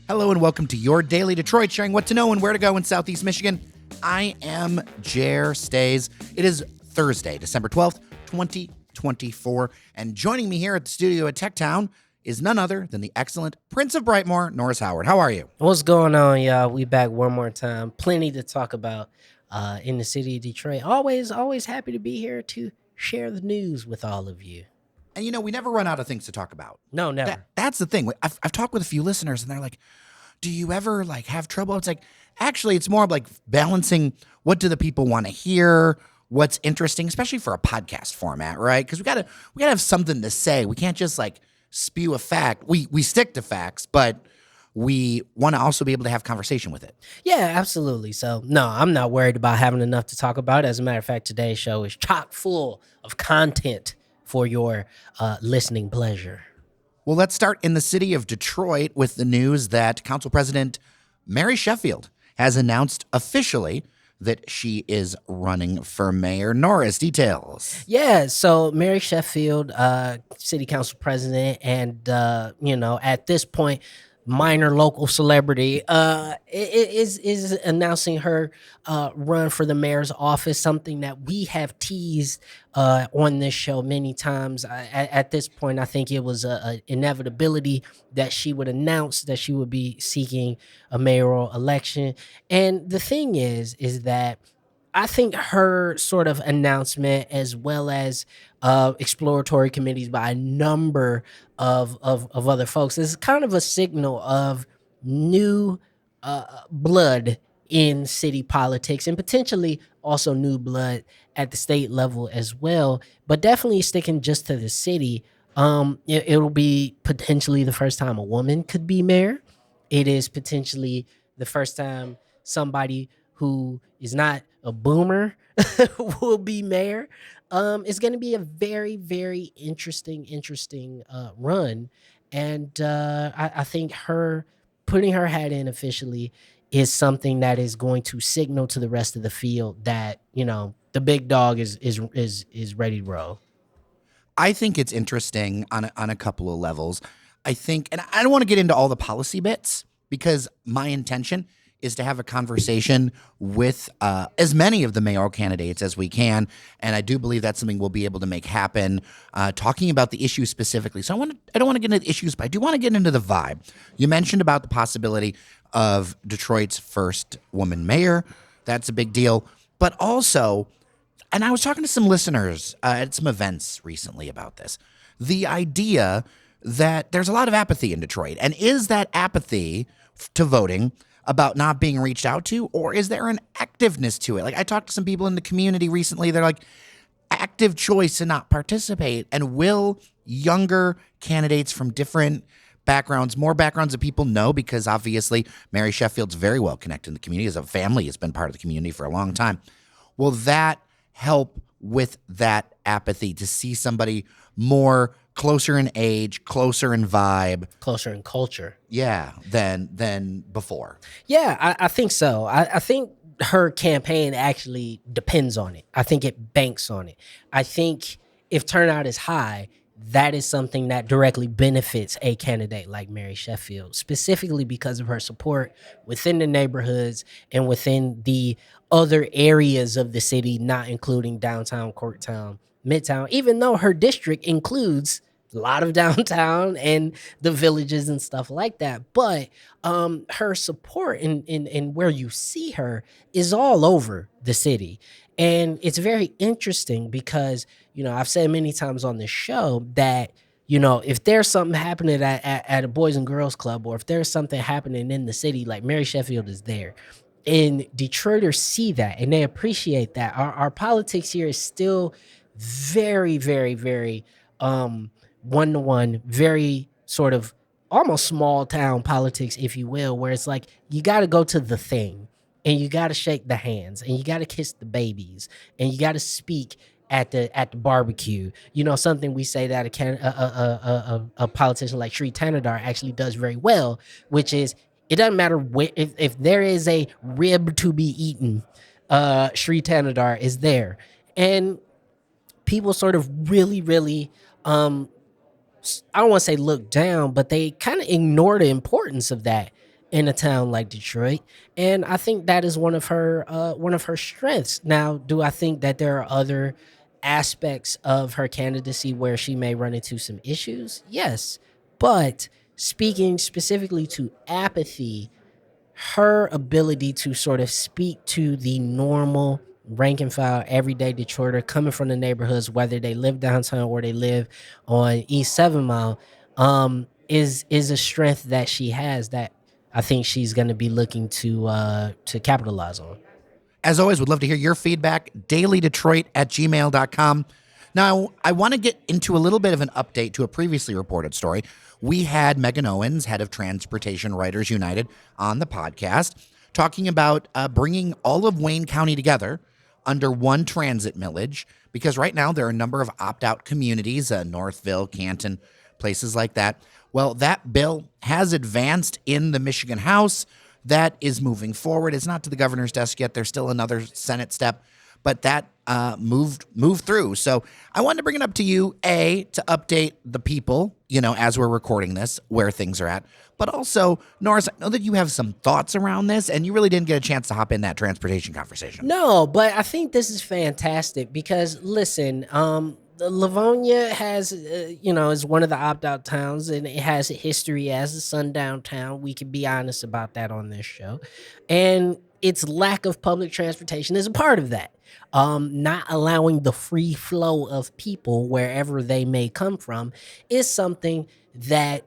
Hello and welcome to your Daily Detroit, sharing what to know and where to go in Southeast Michigan. I am Jer Stays. It is Thursday, December 12th, 2024, and joining me here at the studio at Tech Town is none other than the excellent Prince of Brightmoor, Norris Howard. How are you? What's going on, y'all? We back one more time. Plenty to talk about in the city of Detroit. Always happy to be here to share the news with all of you. And you know, we never run out of things to talk about. No, never. That's the thing. I've talked with a few listeners and they're like, do you ever have trouble? It's like, actually, it's more like balancing what do the people want to hear, what's interesting, especially for a podcast format, right? Because we gotta have something to say. We can't just spew a fact. We stick to facts, but we want to also be able to have conversation with it. Yeah, absolutely. So, no, I'm not worried about having enough to talk about. As a matter of fact, today's show is chock full of content for your listening pleasure. Well, let's start in the city of Detroit with the news that Council President Mary Sheffield has announced officially that she is running for mayor. Norris, details. Yeah, so Mary Sheffield, city council president, and at this point, minor local celebrity, is announcing her run for the mayor's office. Something that we have teased on this show many times. At this point, I think it was an inevitability that she would announce that she would be seeking a mayoral election. And the thing is that I think her sort of announcement, as well as exploratory committees by a number of other folks, is kind of a signal of new blood in city politics, and potentially also new blood at the state level as well. But definitely sticking just to the city, it'll be potentially the first time a woman could be mayor. It is potentially the first time somebody who is not a boomer will be mayor. It's going to be a very, very interesting run. And I think her putting her hat in officially is something that is going to signal to the rest of the field that, the big dog is ready to roll. I think it's interesting on a couple of levels. I think, and I don't want to get into all the policy bits because my intention is to have a conversation with as many of the mayoral candidates as we can. And I do believe that's something we'll be able to make happen, talking about the issues specifically. So I don't want to get into the issues, but I do want to get into the vibe. You mentioned about the possibility of Detroit's first woman mayor. That's a big deal. But also, and I was talking to some listeners at some events recently about this, the idea that there's a lot of apathy in Detroit. And is that apathy to voting about not being reached out to, or is there an activeness to it? I talked to some people in the community recently. They're like, active choice to not participate. And will younger candidates from different backgrounds, more backgrounds that people know, because obviously Mary Sheffield's very well connected in the community, as a family has been part of the community for a long time. Will that help with that apathy to see somebody more closer in age, closer in vibe, Closer in culture? yeah, than before? Yeah, I think so. I think her campaign actually depends on it. I think it banks on it. I think if turnout is high, that is something that directly benefits a candidate like Mary Sheffield, specifically because of her support within the neighborhoods and within the other areas of the city, not including downtown, Corktown, Midtown, even though her district includes a lot of downtown and the villages and stuff like that. But her support in where you see her is all over the city. And it's very interesting because, I've said many times on this show that, if there's something happening at a Boys and Girls Club, or if there's something happening in the city, like Mary Sheffield is there. And Detroiters see that and they appreciate that. Our politics here is still very, very, very one-to-one, very sort of almost small town politics, if you will, where it's like you got to go to the thing and you got to shake the hands and you got to kiss the babies and you got to speak at the barbecue. Something we say that a politician like Sri Tanadar actually does very well, which is it doesn't matter if there is a rib to be eaten, Sri Tanadar is there. And people sort of really, really I don't want to say look down, but they kind of ignore the importance of that in a town like Detroit, and I think that is one of her strengths. Now, do I think that there are other aspects of her candidacy where she may run into some issues? Yes, but speaking specifically to apathy, her ability to sort of speak to the normal rank and file everyday Detroiter coming from the neighborhoods, whether they live downtown or they live on East 7 Mile, is a strength that she has that I think she's going to be looking to capitalize on. As always, would love to hear your feedback. dailydetroit@gmail.com. Now, I want to get into a little bit of an update to a previously reported story. We had Megan Owens, head of Transportation Writers United, on the podcast talking about bringing all of Wayne County together under one transit millage, because right now there are a number of opt-out communities, Northville, Canton, places like that. Well, that bill has advanced in the Michigan House. That is moving forward. It's not to the governor's desk yet. There's still another Senate step, but that moved through. So I wanted to bring it up to you, to update the people, as we're recording this, where things are at. But also, Norris, I know that you have some thoughts around this, and you really didn't get a chance to hop in that transportation conversation. No, but I think this is fantastic because listen, Livonia has, is one of the opt-out towns, and it has a history as a sundown town. We can be honest about that on this show, and its lack of public transportation is a part of that. Not allowing the free flow of people wherever they may come from is something that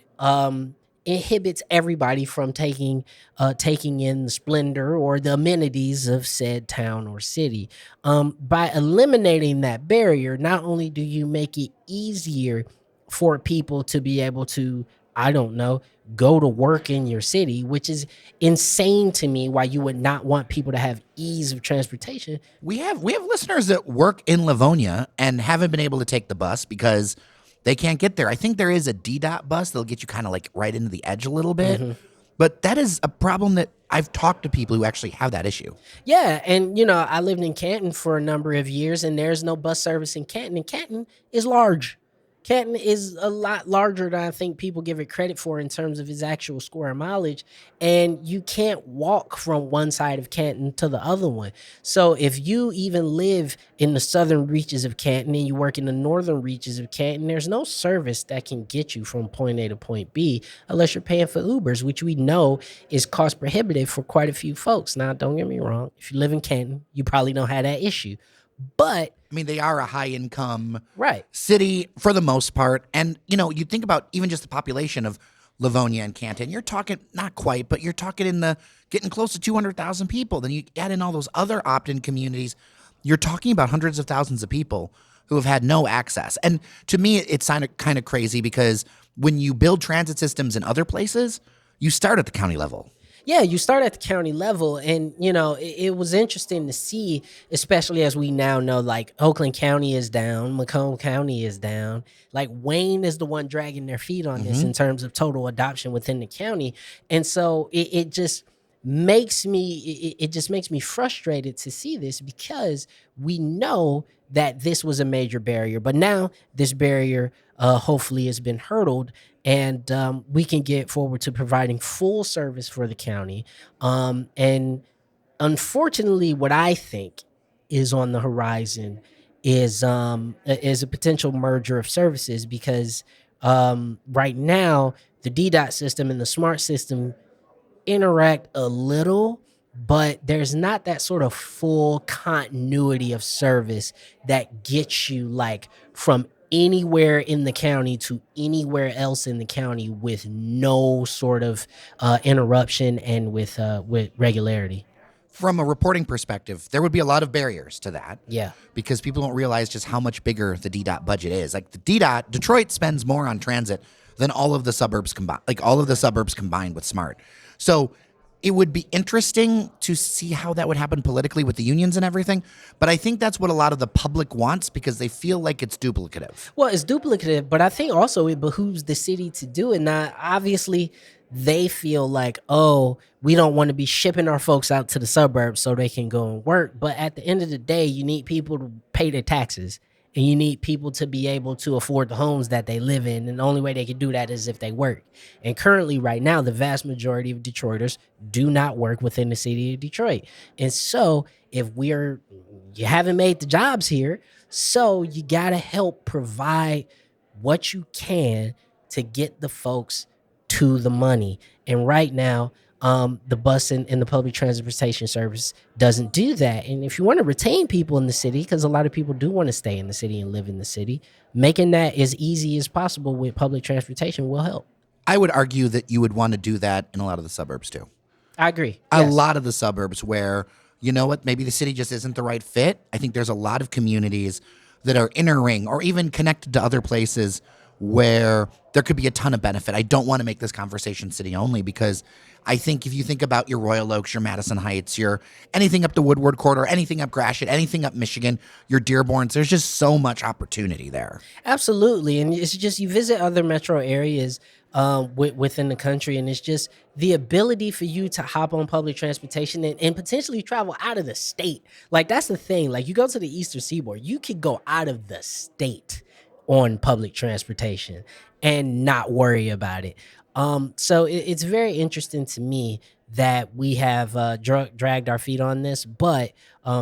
inhibits everybody from taking in the splendor or the amenities of said town or city. By eliminating that barrier, not only do you make it easier for people to be able to, I don't know, go to work in your city, which is insane to me why you would not want people to have ease of transportation. We have listeners that work in Livonia and haven't been able to take the bus because they can't get there. I think there is a DDOT bus that'll get you kind of like right into the edge a little bit. Mm-hmm. But that is a problem that I've talked to people who actually have that issue. Yeah, and I lived in Canton for a number of years, and there's no bus service in Canton, and Canton is large. Canton is a lot larger than I think people give it credit for in terms of its actual square mileage, and you can't walk from one side of Canton to the other one. So if you even live in the southern reaches of Canton and you work in the northern reaches of Canton, there's no service that can get you from point A to point B unless you're paying for Ubers, which we know is cost prohibitive for quite a few folks. Now, don't get me wrong. If you live in Canton, you probably don't have that issue. But I mean, they are a high income right city for the most part. And, you think about even just the population of Livonia and Canton, you're talking not quite, but you're talking getting close to 200,000 people. Then you add in all those other opt-in communities. You're talking about hundreds of thousands of people who have had no access. And to me, it's kind of crazy because when you build transit systems in other places, you start at the county level. Yeah, you start at the county level, and it was interesting to see, especially as we now know, like Oakland County is down, Macomb County is down, like Wayne is the one dragging their feet on this in terms of total adoption within the county, and so it just makes me frustrated to see this because we know that this was a major barrier, but now this barrier hopefully has been hurdled, and we can get forward to providing full service for the county. And unfortunately, what I think is on the horizon is a potential merger of services because right now the DDOT system and the SMART system interact a little, but there's not that sort of full continuity of service that gets you like from anywhere in the county to anywhere else in the county with no sort of interruption and with regularity. From a reporting perspective, there would be a lot of barriers to that. Yeah. Because people don't realize just how much bigger the DDOT budget is. Like the DDOT, Detroit spends more on transit than all of the suburbs combined with SMART. So it would be interesting to see how that would happen politically with the unions and everything. But I think that's what a lot of the public wants because they feel like it's duplicative. Well, it's duplicative, but I think also it behooves the city to do it. Now, obviously, they feel like, oh, we don't want to be shipping our folks out to the suburbs so they can go and work. But at the end of the day, you need people to pay their taxes. And you need people to be able to afford the homes that they live in. And the only way they can do that is if they work. And currently, right now, the vast majority of Detroiters do not work within the city of Detroit. And so, if you haven't made the jobs here, so you got to help provide what you can to get the folks to the money. And right now, the bus and the public transportation service doesn't do that. And if you want to retain people in the city, because a lot of people do want to stay in the city and live in the city, making that as easy as possible with public transportation will help. I would argue that you would want to do that in a lot of the suburbs too. I agree. A Yes. lot of the suburbs where, you know what, maybe the city just isn't the right fit. I think there's a lot of communities that are inner ring or even connected to other places where there could be a ton of benefit. I don't want to make this conversation city only because I think if you think about your Royal Oaks, your Madison Heights, your anything up the Woodward Corridor, anything up Gratiot, anything up Michigan, your Dearborns, there's just so much opportunity there. Absolutely. And it's just you visit other metro areas within the country, and it's just the ability for you to hop on public transportation and potentially travel out of the state. Like, that's the thing. Like, you go to the Eastern Seaboard, you could go out of the state on public transportation and not worry about it. So it's very interesting to me that we have dragged our feet on this, but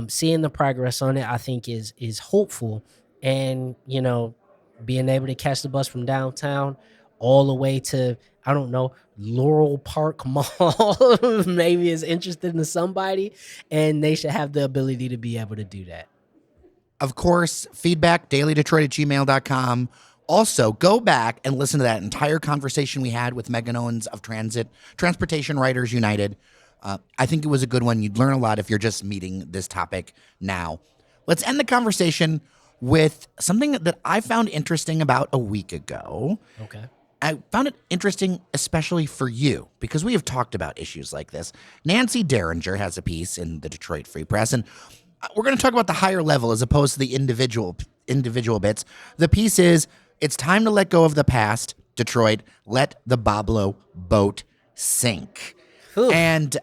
seeing the progress on it, I think is hopeful. And being able to catch the bus from downtown all the way to, I don't know, Laurel Park Mall maybe is interesting to somebody, and they should have the ability to be able to do that. Of course, feedback, dailydetroit@gmail.com. Also, go back and listen to that entire conversation we had with Megan Owens of Transportation Writers United. I think it was a good one. You'd learn a lot if you're just meeting this topic now. Let's end the conversation with something that I found interesting about a week ago. Okay. I found it interesting, especially for you, because we have talked about issues like this. Nancy Derringer has a piece in the Detroit Free Press, and we're going to talk about the higher level as opposed to the individual bits. The piece is, "It's time to let go of the past, Detroit. Let the Boblo boat sink." Oof. And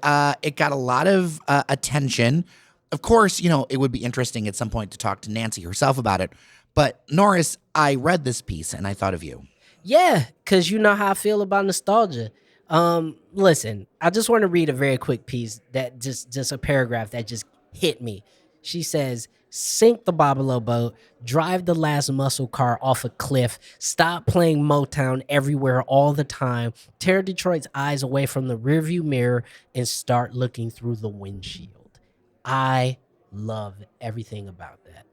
it got a lot of attention. Of course, it would be interesting at some point to talk to Nancy herself about it. But Norris, I read this piece and I thought of you. Yeah, because you know how I feel about nostalgia. Listen, I just want to read a very quick piece that just a paragraph that just hit me. She says, "Sink the Bobolo boat, drive the last muscle car off a cliff, stop playing Motown everywhere all the time, tear Detroit's eyes away from the rearview mirror, and start looking through the windshield." I love everything about that.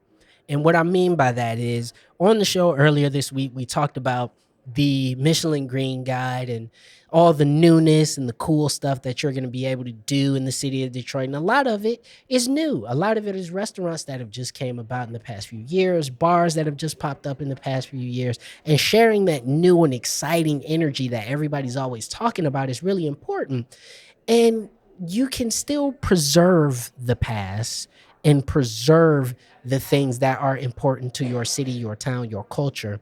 And what I mean by that is, on the show earlier this week, we talked about the Michelin Green Guide and all the newness and the cool stuff that you're going to be able to do in the city of Detroit. And a lot of it is new. A lot of it is restaurants that have just came about in the past few years, bars that have just popped up in the past few years, and sharing that new and exciting energy that everybody's always talking about is really important. And you can still preserve the past and preserve the things that are important to your city, your town, your culture,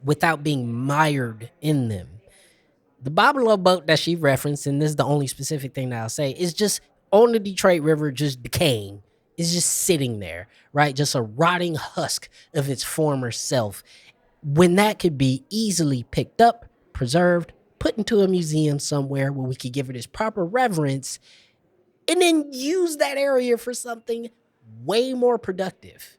without being mired in them. The Bobolo boat that she referenced, and this is the only specific thing that I'll say, is just on the Detroit River, just decaying. It's just sitting there, right? Just a rotting husk of its former self. When that could be easily picked up, preserved, put into a museum somewhere where we could give it its proper reverence, and then use that area for something way more productive.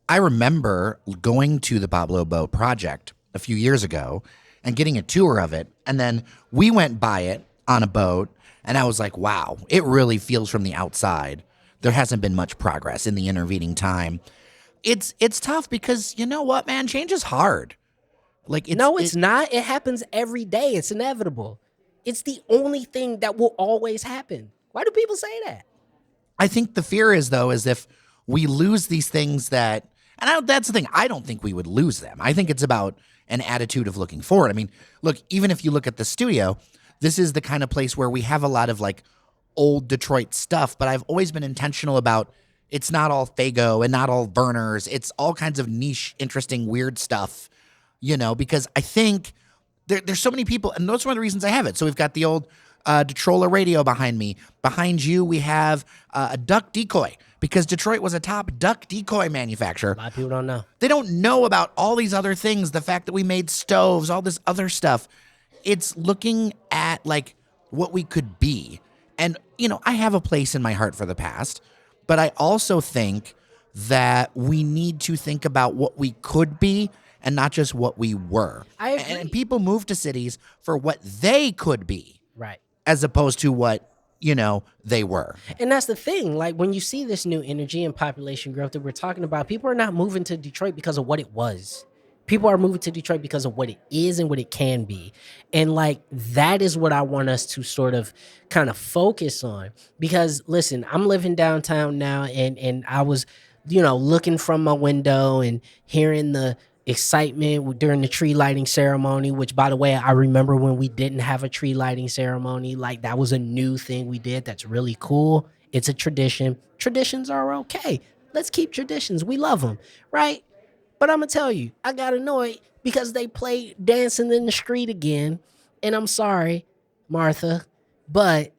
I remember going to the Boblo Boat project a few years ago and getting a tour of it. And then we went by it on a boat, and I was like, wow, it really feels from the outside. There hasn't been much progress in the intervening time. It's tough because you know what, man? Change is hard. Like It's not. It happens every day. It's inevitable. It's the only thing that will always happen. Why do people say that? I think the fear is, though, is if we lose these things that's the thing. I don't think we would lose them. I think it's about an attitude of looking forward. I mean, look, even if you look at the studio, this is the kind of place where we have a lot of like old Detroit stuff, but I've always been intentional about it's not all Fago and not all Burners. It's all kinds of niche, interesting, weird stuff, because I think there's so many people, and those are one of the reasons I have it. So we've got the old Detrola radio behind me. Behind you, we have a duck decoy because Detroit was a top duck decoy manufacturer. A lot of people don't know. They don't know about all these other things, the fact that we made stoves, all this other stuff. It's looking at like what we could be. And, I have a place in my heart for the past, but I also think that we need to think about what we could be and not just what we were. I agree. And people move to cities for what they could be Right. as opposed to what, they were. And that's the thing. Like when you see this new energy and population growth that we're talking about, people are not moving to Detroit because of what it was. People are moving to Detroit because of what it is and what it can be. And like that is what I want us to sort of kind of focus on. Because listen, I'm living downtown now and I was, looking from my window and hearing the excitement during the tree lighting ceremony, which by the way, I remember when we didn't have a tree lighting ceremony, like that was a new thing we did. That's really cool. It's a tradition. Traditions are okay. Let's keep traditions. We love them, right? But I'm going to tell you, I got annoyed because they played Dancing in the Street again. And I'm sorry, Martha, but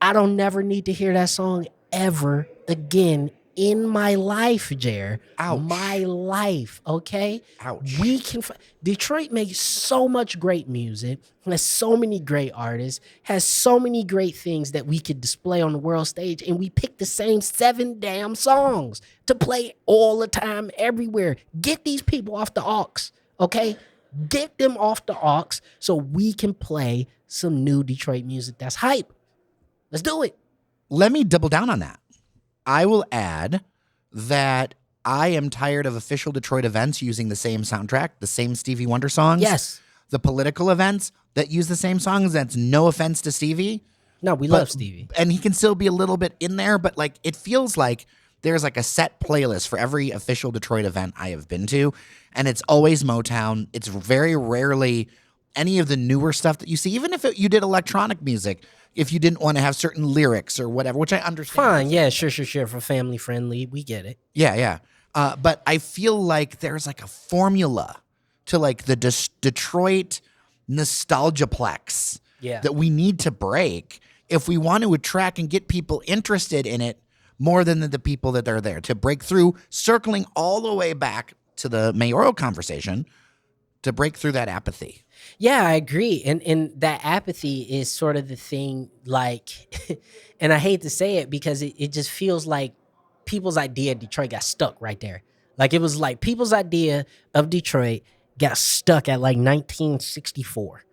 I don't never need to hear that song ever again in my life, Jer. Ouch. My life, okay? Ouch. Detroit makes so much great music, has so many great artists, has so many great things that we could display on the world stage, and we pick the same 7 damn songs to play all the time, everywhere. Get these people off the aux, okay? Get them off the aux so we can play some new Detroit music that's hype. Let's do it. Let me double down on that. I will add that I am tired of official Detroit events using the same soundtrack, the same Stevie Wonder songs. Yes. The political events that use the same songs. That's no offense to Stevie. No, we love Stevie. And he can still be a little bit in there, but like it feels like there's like a set playlist for every official Detroit event I have been to. And it's always Motown. It's very rarely any of the newer stuff that you see, even if you did electronic music, if you didn't want to have certain lyrics or whatever, which I understand. Fine, yeah, sure. For family friendly, we get it. Yeah. But I feel like there's like a formula to like the Detroit nostalgiaplex that we need to break if we want to attract and get people interested in it more than the people that are there, to break through, circling all the way back to the mayoral conversation, to break through that apathy. Yeah, I agree. And that apathy is sort of the thing, like, and I hate to say it because it just feels like people's idea of Detroit got stuck right there. Like it was like people's idea of Detroit got stuck at like 1964,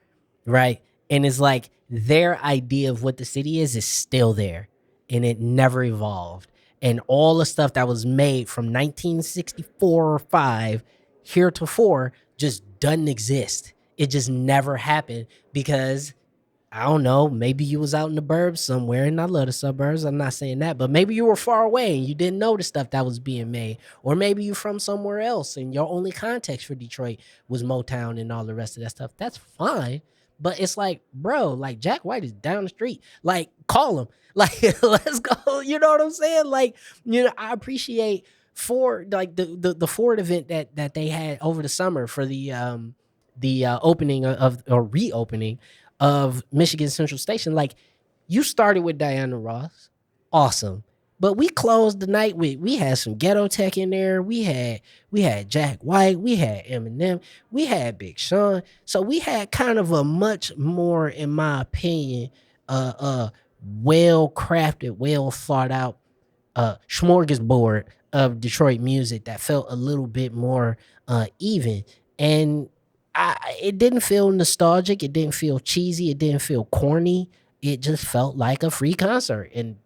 right? And it's like their idea of what the city is still there and it never evolved. And all the stuff that was made from 1964 or 5 heretofore just doesn't exist. It just never happened because, I don't know, maybe you was out in the burbs somewhere, and I love the suburbs, I'm not saying that, but maybe you were far away and you didn't know the stuff that was being made. Or maybe you're from somewhere else and your only context for Detroit was Motown and all the rest of that stuff. That's fine. But it's like, bro, like Jack White is down the street. Like, call him. Like, let's go. You know what I'm saying? Like, I appreciate Ford, like the Ford event that they had over the summer for the opening of or reopening of Michigan Central Station. Like, you started with Diana Ross, awesome, but we closed the night with, we had some Ghetto Tech in there. We had Jack White, we had Eminem, we had Big Sean. So we had kind of a much more, in my opinion, well crafted, well thought out smorgasbord of Detroit music that felt a little bit more even. And it didn't feel nostalgic. It didn't feel cheesy. It didn't feel corny. It just felt like a free concert. And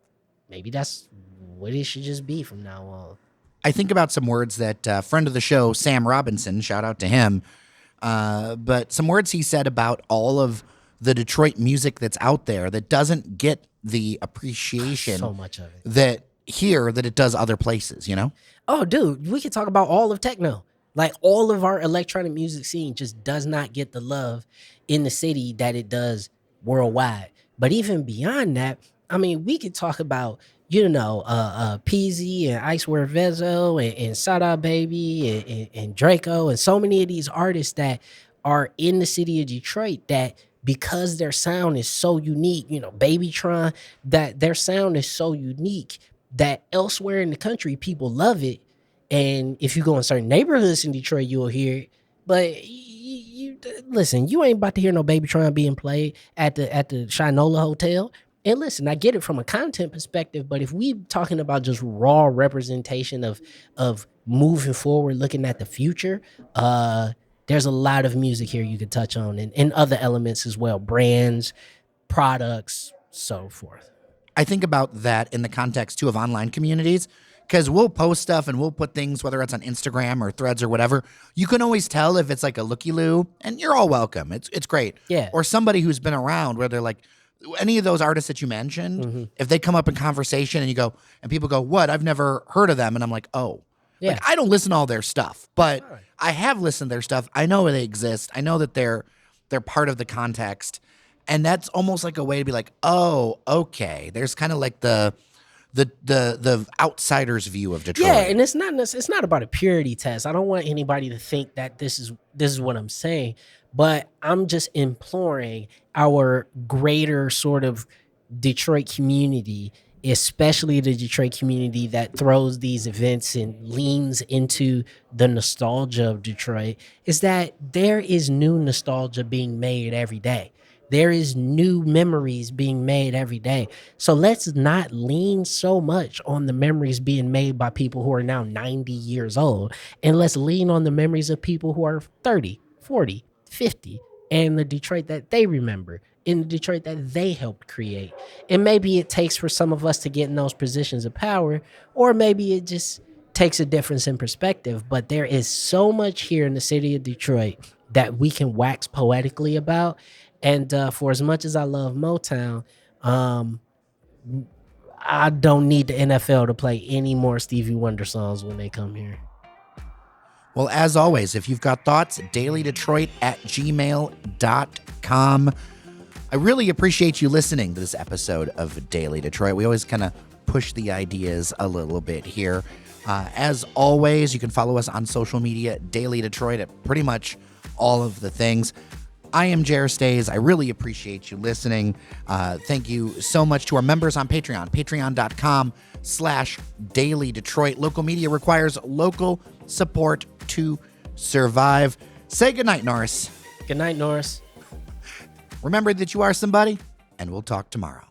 maybe that's what it should just be from now on. I think about some words that friend of the show, Sam Robinson, shout out to him, but some words he said about all of the Detroit music that's out there that doesn't get the appreciation So much of it. that it does other places, Oh, dude, we could talk about all of techno. Like, all of our electronic music scene just does not get the love in the city that it does worldwide. But even beyond that, I mean, we could talk about, Peasy and Icewear Vezo and Sada Baby and Draco and so many of these artists that are in the city of Detroit that, because their sound is so unique, Babytron, that their sound is so unique, that elsewhere in the country, people love it. And if you go in certain neighborhoods in Detroit, you'll hear it. But you listen, you ain't about to hear no Babytron being played at the Shinola Hotel. And listen, I get it from a content perspective, but if we talking about just raw representation of moving forward, looking at the future, there's a lot of music here you could touch on, and other elements as well, brands, products, so forth. I think about that in the context too of online communities, because we'll post stuff and we'll put things, whether it's on Instagram or Threads or whatever. You can always tell if it's like a looky-loo, and you're all welcome. It's great. Yeah. Or somebody who's been around, where they're like, any of those artists that you mentioned, if they come up in conversation and you go, and people go, what? I've never heard of them. And I'm like, oh. Yeah. Like, I don't listen to all their stuff, but I have listened to their stuff. I know they exist. I know that they're part of the context. And that's almost like a way to be like, oh, okay. There's kind of like the outsider's view of Detroit. Yeah, and it's not about a purity test. I don't want anybody to think that this is what I'm saying, but I'm just imploring our greater sort of Detroit community, especially the Detroit community that throws these events and leans into the nostalgia of Detroit, is that there is new nostalgia being made every day. There is new memories being made every day. So let's not lean so much on the memories being made by people who are now 90 years old. And let's lean on the memories of people who are 30, 40, 50, and the Detroit that they remember, in the Detroit that they helped create. And maybe it takes for some of us to get in those positions of power, or maybe it just takes a difference in perspective. But there is so much here in the city of Detroit that we can wax poetically about. And for as much as I love Motown, I don't need the NFL to play any more Stevie Wonder songs when they come here. Well, as always, if you've got thoughts, dailydetroit@gmail.com. I really appreciate you listening to this episode of Daily Detroit. We always kind of push the ideas a little bit here. As always, you can follow us on social media, Daily Detroit, at pretty much all of the things. I am Jer Stays. I really appreciate you listening. Thank you so much to our members on Patreon, patreon.com/Daily Detroit. Local media requires local support to survive. Say goodnight, Norris. Good night, Norris. Remember that you are somebody, and we'll talk tomorrow.